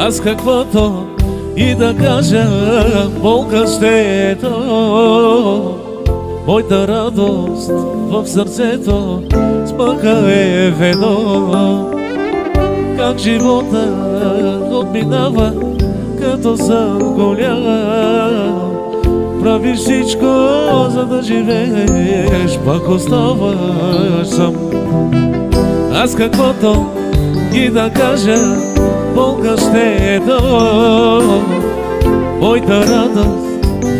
Аз каквото и да кажа, болка ще е то. Моята радост в сърцето смъка е ведно. Как живота отминава като сън голям. Правиш всичко, за да живееш, пак оставаш сам. Аз каквото и да кажа, болка ще е то. Моята радост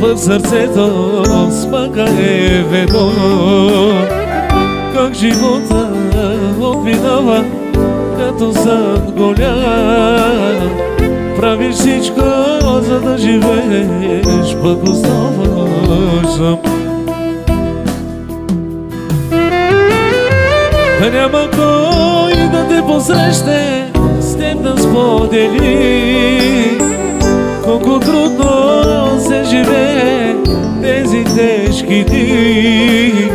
в сърцето смъка е ведно. Как живота отминава като сън голям. Правиш всичко, за да живееш, пък оставаш сам. Да няма кой да те посрещне, с теб да сподели колко трудно се живее тези тежки дни.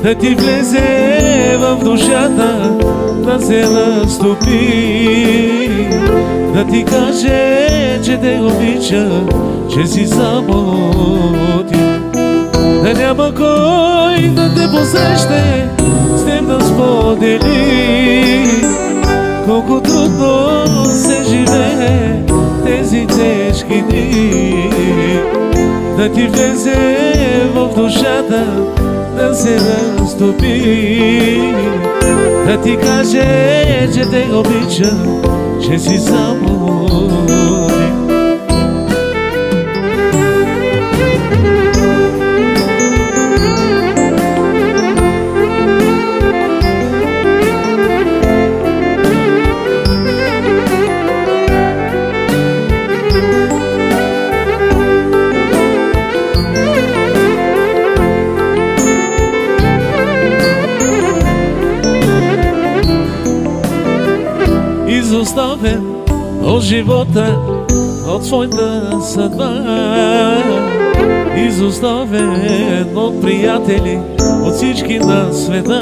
Да ти влезе в душата, да се разтопи, да ти каже, че те обича, че си само ти. Да няма кой да те посрещне, с теб да сподели колко трудно се живее тези тежки дни. Да ти влезе в душата, да се разтопи, да ти каже, че те обича, че си само ти. Изоставен от живота, от своята съдба. Изоставен от приятели, от всички на света.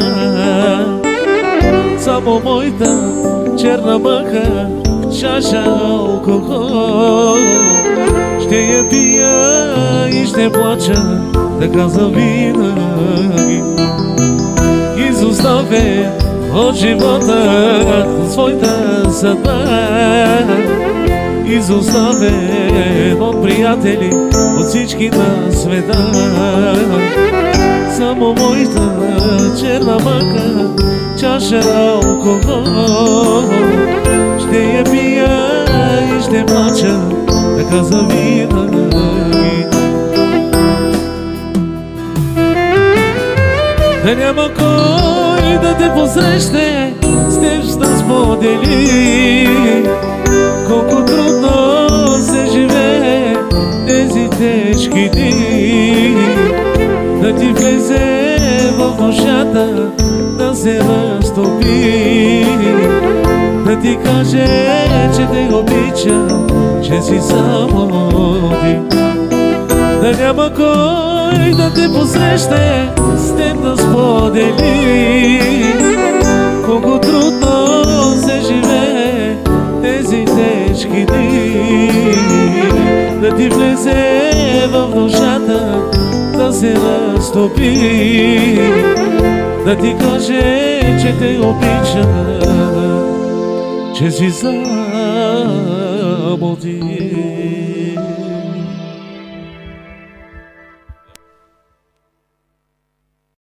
Само моята черна мъка в чаша алкохол. Ще я пия и ще плача, така завинаги. Изоставен от живота, от своята съдба. Изоставен от приятели, от всички на света. Само моята черна мъка, чаша алкохол. Ще я пия и ще плача, така завинаги. Да няма кой да те посрещне, с теб да сподели колко трудно се живее тези тежки дни. Да ти влезе в душата, да се разтопи, да ти каже, че те обича, че си само ти. Да няма кой да те посрещне, с теб да сподели колко трудно се живее тези тежки дни. Да ти влезе в душата, да се разтопи, да ти каже, че те обича, че си само ти.